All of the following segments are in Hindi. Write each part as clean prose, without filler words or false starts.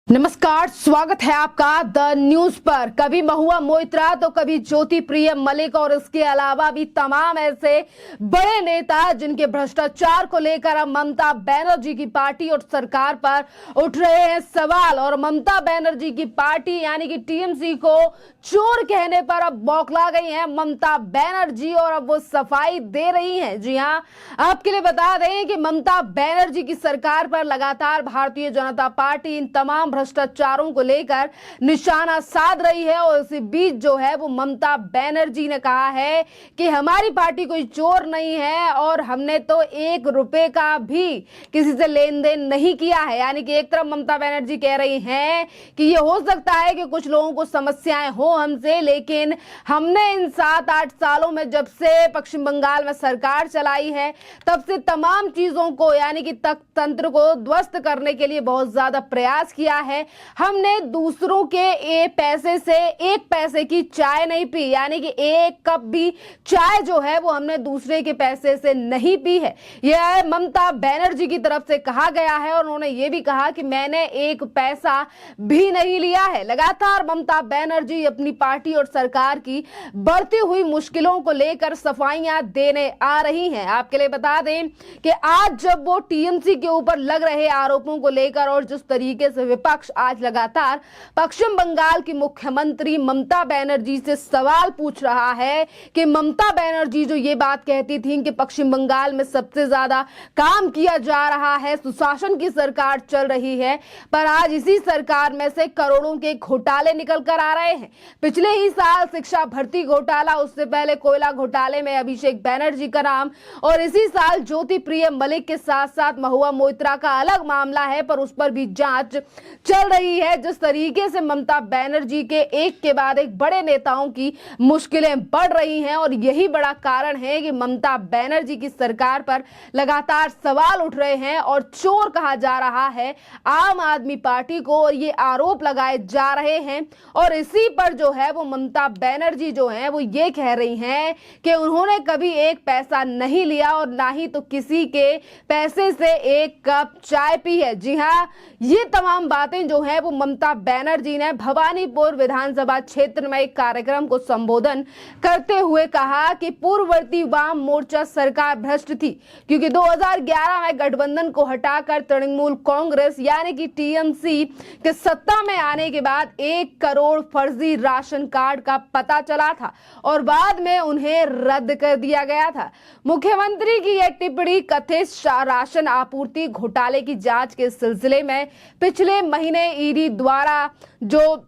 नमस्कार, स्वागत है आपका द न्यूज पर। कभी महुआ मोइत्रा तो कभी ज्योति प्रिय मलिक और इसके अलावा भी तमाम ऐसे बड़े नेता जिनके भ्रष्टाचार को लेकर अब ममता बनर्जी की पार्टी और सरकार पर उठ रहे हैं सवाल। और ममता बनर्जी की पार्टी यानी कि टीएमसी को चोर कहने पर अब बौखला गई हैं ममता बनर्जी और अब वो सफाई दे रही हैं। जी हां, आपके लिए बता दें कि ममता बनर्जी की सरकार पर लगातार भारतीय जनता पार्टी इन तमाम भ्रष्टाचारों को लेकर निशाना साध रही है। और इसी बीच जो है वो ममता बनर्जी ने कहा है कि हमारी पार्टी कोई चोर नहीं है और हमने तो 1 रुपए का भी किसी से लेन देन नहीं किया है। यानी कि एक तरफ ममता बनर्जी कह रही हैं कि ये हो सकता है कि कुछ लोगों को समस्याएं हो हमसे, लेकिन हमने इन 7-8 सालों में जब से पश्चिम बंगाल में सरकार चलाई है तब से तमाम चीजों को यानी कि तंत्र को ध्वस्त करने के लिए बहुत ज्यादा प्रयास किया है। हमने दूसरों के पैसे से 1 पैसे की चाय नहीं पी, यानी कि 1 कप भी चाय जो है वो हमने दूसरे के पैसे से नहीं पी है। यह ममता बनर्जी की तरफ से कहा गया है। और उन्होंने ये भी कहा कि मैंने 1 पैसा भी नहीं लिया है। लगातार ममता बनर्जी अपनी पार्टी और सरकार की बढ़ती हुई मुश्किलों को लेकर सफाइयां देने आ रही हैं। आपके लिए बता दें कि आज जब वो टीएमसी के ऊपर लग रहे आरोपों को लेकर और जिस तरीके से विपक्ष आज लगातार पश्चिम बंगाल की मुख्यमंत्री ममता बनर्जी से सवाल पूछ रहा है कि ममता बनर्जी जो ये बात कहती थी कि पश्चिम बंगाल में सबसे ज्यादा काम किया जा रहा है, सुशासन की सरकार चल रही है, पर आज इसी सरकार में से करोड़ों के घोटाले निकल कर आ रहे हैं। पिछले ही साल शिक्षा भर्ती घोटाला, उससे पहले कोयला घोटाले में अभिषेक बनर्जी का नाम, और इसी साल ज्योति प्रिय मलिक के साथ साथ महुआ मोइत्रा का अलग मामला है पर उस पर भी जांच चल रही है। जिस तरीके से ममता बनर्जी के एक के बाद एक बड़े नेताओं की मुश्किलें बढ़ रही हैं और यही बड़ा कारण है कि ममता बनर्जी की सरकार पर लगातार सवाल उठ रहे हैं और चोर कहा जा रहा है आम आदमी पार्टी को, और ये आरोप लगाए जा रहे हैं। और इसी पर जो है वो ममता बनर्जी जो है वो ये कह रही हैं कि उन्होंने कभी 1 पैसा नहीं लिया और ना ही तो किसी के पैसे से 1 कप चाय पी है। जी हाँ, ये तमाम बातें जो है वो ममता बनर्जी ने भवानीपुर विधानसभा क्षेत्र में एक कार्यक्रम को संबोधन करते हुए कहा कि पूर्ववर्ती वाम मोर्चा सरकार भ्रष्ट थी, क्योंकि 2011 में गठबंधन को हटाकर तृणमूल कांग्रेस यानी कि टीएमसी के सत्ता में आने के बाद 1 करोड़ फर्जी राशन कार्ड का पता चला था और बाद में उन्हें रद्द कर दिया गया था। मुख्यमंत्री की यह टिप्पणी कथित राशन आपूर्ति घोटाले की जांच के सिलसिले में पिछले महीने ईडी द्वारा जो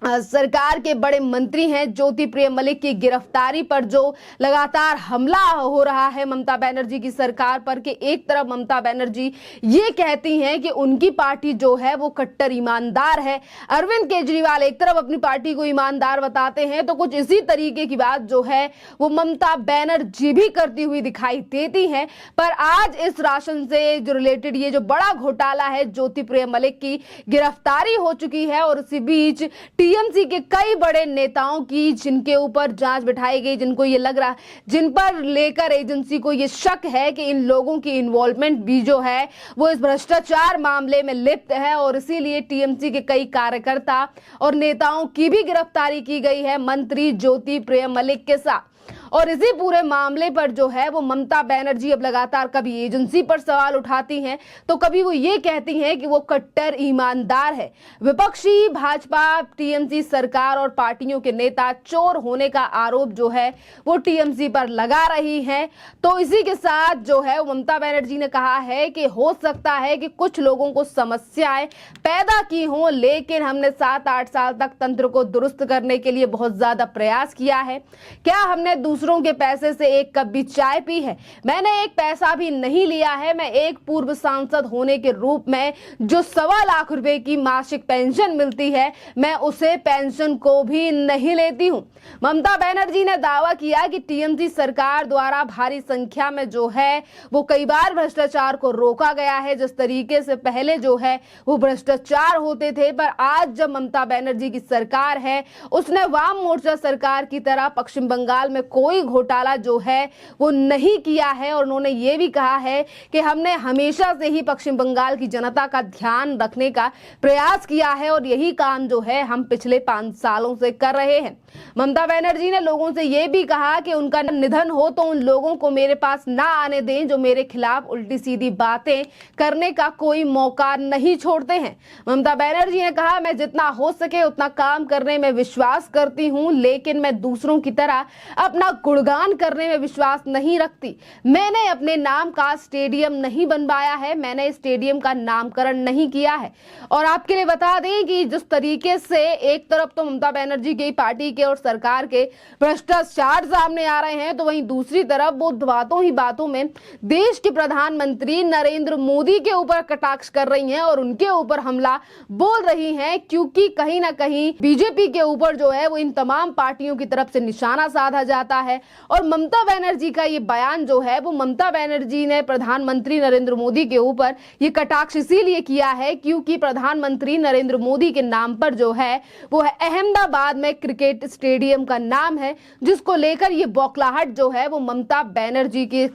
सरकार के बड़े मंत्री हैं ज्योति प्रिय मलिक की गिरफ्तारी पर जो लगातार हमला हो रहा है ममता बनर्जी की सरकार पर, कि एक तरफ ममता बनर्जी ये कहती हैं कि उनकी पार्टी जो है वो कट्टर ईमानदार है, अरविंद केजरीवाल एक तरफ अपनी पार्टी को ईमानदार बताते हैं, तो कुछ इसी तरीके की बात जो है वो ममता बनर्जी भी करती हुई दिखाई देती हैं। पर आज इस राशन से जो रिलेटेड ये जो बड़ा घोटाला है, ज्योति प्रिय मलिक की गिरफ्तारी हो चुकी है और इसी बीच टीएमसी के कई बड़े नेताओं की जिनके ऊपर जांच बिठाई गई, जिनको ये लग रहा, जिन पर लेकर एजेंसी को ये शक है कि इन लोगों की इन्वॉल्वमेंट भी जो है वो इस भ्रष्टाचार मामले में लिप्त है, और इसीलिए टीएमसी के कई कार्यकर्ता और नेताओं की भी गिरफ्तारी की गई है मंत्री ज्योति प्रिय मलिक के साथ। और इसी पूरे मामले पर जो है वो ममता बनर्जी अब लगातार कभी एजेंसी पर सवाल उठाती हैं तो कभी वो ये कहती हैं कि वो कट्टर ईमानदार है। विपक्षी भाजपा टीएमसी सरकार और पार्टियों के नेता चोर होने का आरोप जो है वो टीएमसी पर लगा रही हैं। तो इसी के साथ जो है वो ममता बनर्जी ने कहा है कि हो सकता है कि कुछ लोगों को समस्याएं पैदा की हों, लेकिन हमने 7-8 साल तक तंत्र को दुरुस्त करने के लिए बहुत ज्यादा प्रयास किया है। क्या हमने दूसरों के पैसे से 1 कप भी चाय पी है? मैंने 1 पैसा भी नहीं लिया है। मैं एक पूर्व सांसद होने के रूप में जो 1.25 लाख रुपए की मासिक पेंशन मिलती है, मैं उसे पेंशन को भी नहीं लेती हूं। ममता बनर्जी ने दावा किया कि टीएमसी सरकार द्वारा भारी संख्या में जो है वो कई बार भ्रष्टाचार को रोका गया है। जिस तरीके से पहले जो है वो भ्रष्टाचार होते थे, पर आज जब ममता बनर्जी की सरकार है उसने वाम मोर्चा सरकार की तरह पश्चिम बंगाल में कोई घोटाला जो है वो नहीं किया है। और उन्होंने ये भी कहा है कि हमने हमेशा से ही पश्चिम बंगाल की जनता का ध्यान रखने का प्रयास किया है और यही काम जो है हम पिछले 5 सालों से कर रहे हैं। ममता बनर्जी ने लोगों से यह भी कहा कि उनका निधन हो तो उन लोगों को मेरे पास ना आने दें जो मेरे खिलाफ उल्टी सीधी बातें करने का कोई मौका नहीं छोड़ते हैं। ममता बनर्जी ने कहा, मैं जितना हो सके उतना काम करने में विश्वास करती हूं, लेकिन मैं दूसरों की तरह अपना गुणगान करने में विश्वास नहीं रखती। मैंने अपने नाम का स्टेडियम नहीं बनवाया है, मैंने स्टेडियम का नामकरण नहीं किया है। और आपके लिए बता दें कि जिस तरीके से एक तरफ तो ममता बनर्जी की पार्टी के और सरकार के भ्रष्टाचार सामने आ रहे हैं, तो वहीं दूसरी तरफ वो बातों ही बातों में देश के प्रधानमंत्री नरेंद्र मोदी के ऊपर कटाक्ष कर रही हैं और उनके ऊपर हमला बोल रही हैं, क्योंकि कहीं ना कहीं बीजेपी के ऊपर जो है वो इन तमाम पार्टियों की तरफ से निशाना साधा जाता है। और ममता बनर्जी का ये बयान जो है वो ममता बनर्जी ने प्रधानमंत्री नरेंद्र मोदी के ऊपर ये कटाक्ष इसीलिए किया है क्योंकि प्रधानमंत्री नरेंद्र मोदी के नाम पर जो है वो है अहमदाबाद में क्रिकेट स्टेडियम का नाम है, जिसको लेकर ये बौखलाहट जो है वो ममता बनर्जी की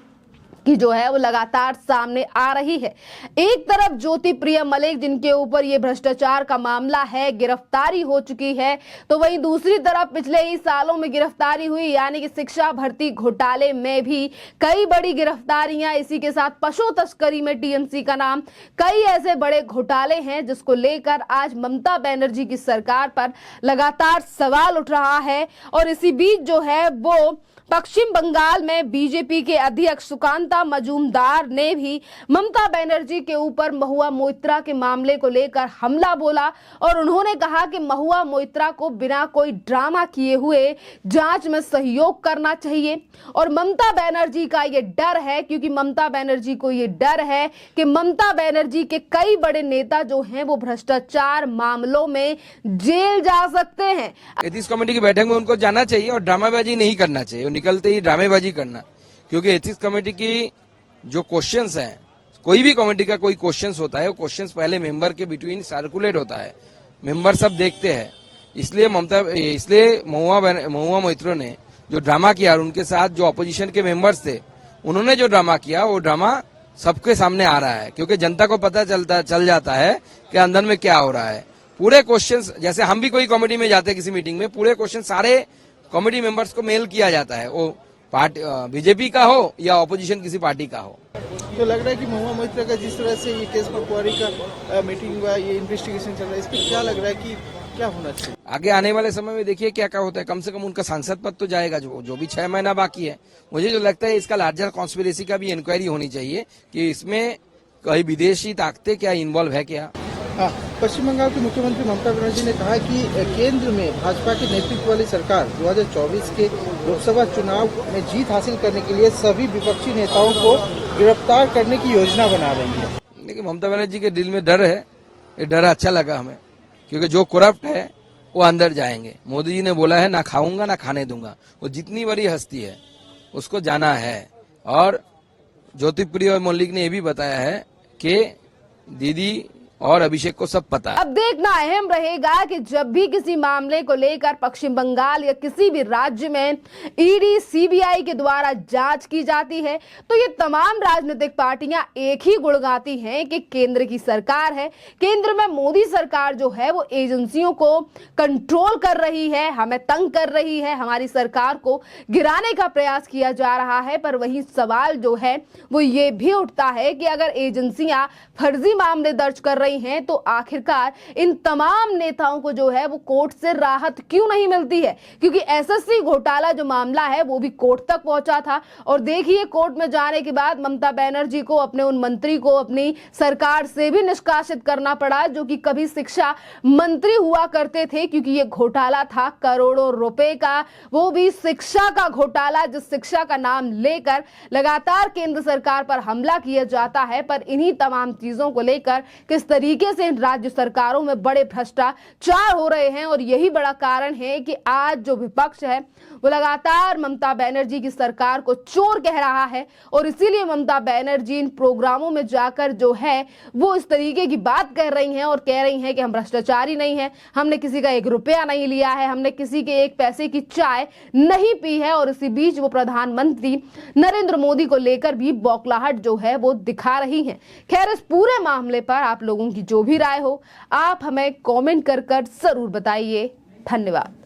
जो है वो लगातार सामने आ रही है। एक तरफ ज्योति प्रिय मलिक जिनके ऊपर ये भ्रष्टाचार का मामला है, गिरफ्तारी हो चुकी है, तो वहीं दूसरी तरफ पिछले ही सालों में गिरफ्तारी हुई, यानी कि शिक्षा भर्ती घोटाले में भी कई बड़ी गिरफ्तारियां, इसी के साथ पशु तस्करी में टीएमसी का नाम, कई ऐसे बड़े घोटाले हैं जिसको लेकर आज ममता बनर्जी की सरकार पर लगातार सवाल उठ रहा है। और इसी बीच जो है वो पश्चिम बंगाल में बीजेपी के अध्यक्ष सुकांता मजूमदार ने भी ममता बनर्जी के ऊपर महुआ मोइत्रा के मामले को लेकर हमला बोला और उन्होंने कहा कि महुआ मोइत्रा को बिना कोई ड्रामा किए हुए जांच में सहयोग करना चाहिए। और ममता बनर्जी का ये डर है, क्योंकि ममता बनर्जी को ये डर है कि ममता बनर्जी के कई बड़े नेता जो हैं वो भ्रष्टाचार मामलों में जेल जा सकते हैं। एथिक्स कमेटी की बैठक में उनको जाना चाहिए और ड्रामाबाजी नहीं करना चाहिए, निकलते ही ड्रामेबाजी करना, क्योंकि एथिक्स कमेटी की जो क्वेश्चंस हैं, कोई भी कमेटी का कोई क्वेश्चंस होता है, वो क्वेश्चंस पहले मेंबर के बिटवीन सर्कुलेट होता है, मेंबर सब देखते हैं। इसलिए महुआ मोइत्रा ने जो ड्रामा किया और उनके साथ जो अपोजिशन के मेंबर्स थे उन्होंने जो ड्रामा किया, वो ड्रामा सबके सामने आ रहा है, क्योंकि जनता को पता चल जाता है कि अंदर में क्या हो रहा है। पूरे क्वेश्चंस, जैसे हम भी कोई कमेटी में जाते हैं किसी मीटिंग में, पूरे क्वेश्चन सारे कमेटी मेंबर्स को मेल किया जाता है, वो पार्टी बीजेपी का हो या ऑपोजिशन किसी पार्टी का हो। तो लग रहा है कि महुआ मोइत्रा का जिस तरह से ये केस पटवारी का मीटिंग हुआ, ये इन्वेस्टिगेशन चल रहा है, इस पर क्या लग रहा है कि क्या होना चाहिए आगे आने वाले समय में? देखिए क्या क्या होता है। कम से कम उनका सांसद पद तो जाएगा, जो भी 6 महीना बाकी है। मुझे जो लगता है इसका लार्जर कॉन्स्पिरेसी का भी इंक्वायरी होनी चाहिए कि इसमें कई विदेशी ताकतें क्या इन्वॉल्व है क्या। हाँ, पश्चिम बंगाल की मुख्यमंत्री ममता बनर्जी ने कहा कि केंद्र में भाजपा के नेतृत्व वाली सरकार 2024 के लोकसभा चुनाव में जीत हासिल करने के लिए सभी विपक्षी नेताओं को गिरफ्तार करने की योजना बना रही है। लेकिन ममता बनर्जी के दिल में डर है, ये डर अच्छा लगा हमें, क्योंकि जो करप्ट है वो अंदर जाएंगे। मोदी जी ने बोला है ना खाऊंगा ना खाने दूंगा, वो जितनी बड़ी हस्ती है उसको जाना है। और ज्योति प्रिय मलिक ने यह भी बताया है कि दीदी और अभिषेक को सब पता है। अब देखना अहम रहेगा कि जब भी किसी मामले को लेकर पश्चिम बंगाल या किसी भी राज्य में ईडी सीबीआई के द्वारा जांच की जाती है, तो ये तमाम राजनीतिक पार्टियां एक ही गुण गाती हैं कि केंद्र की सरकार है, केंद्र में मोदी सरकार जो है वो एजेंसियों को कंट्रोल कर रही है, हमें तंग कर रही है, हमारी सरकार को गिराने का प्रयास किया जा रहा है। पर वही सवाल जो है वो ये भी उठता है कि अगर एजेंसियां फर्जी मामले दर्ज कर हैं तो आखिरकार इन तमाम नेताओं को जो है वो कोर्ट से राहत क्यों नहीं मिलती है? क्योंकि एसएससी घोटाला जो मामला है वो भी कोर्ट तक पहुंचा था और देखिए कोर्ट में जाने के बाद ममता बनर्जी को अपने उन मंत्री को अपनी सरकार से भी निष्कासित करना पड़ा जो कि कभी शिक्षा मंत्री हुआ करते थे, क्योंकि ये घोटाला था करोड़ों रुपए का, वो भी शिक्षा का घोटाला, जिस शिक्षा का नाम लेकर लगातार केंद्र सरकार पर हमला किया जाता है। पर इन्हीं तमाम चीजों को लेकर किस तरीके से इन राज्य सरकारों में बड़े भ्रष्टाचार हो रहे हैं। और यही बड़ा कारण है कि आज जो विपक्ष है वो लगातार ममता बनर्जी की सरकार को चोर कह रहा है, और इसीलिए ममता बनर्जी इन प्रोग्रामों में जाकर जो है वो इस तरीके की बात कह रही हैं और कह रही हैं कि हम भ्रष्टाचारी नहीं हैं, हमने किसी का 1 रुपया नहीं लिया है, हमने किसी के 1 पैसे की चाय नहीं पी है। और इसी बीच वो प्रधानमंत्री नरेंद्र मोदी को लेकर भी बौखलाहट जो है वो दिखा रही हैं। खैर, इस पूरे मामले पर आप लोगों की जो भी राय हो आप हमें कमेंट कर जरूर बताइए। धन्यवाद।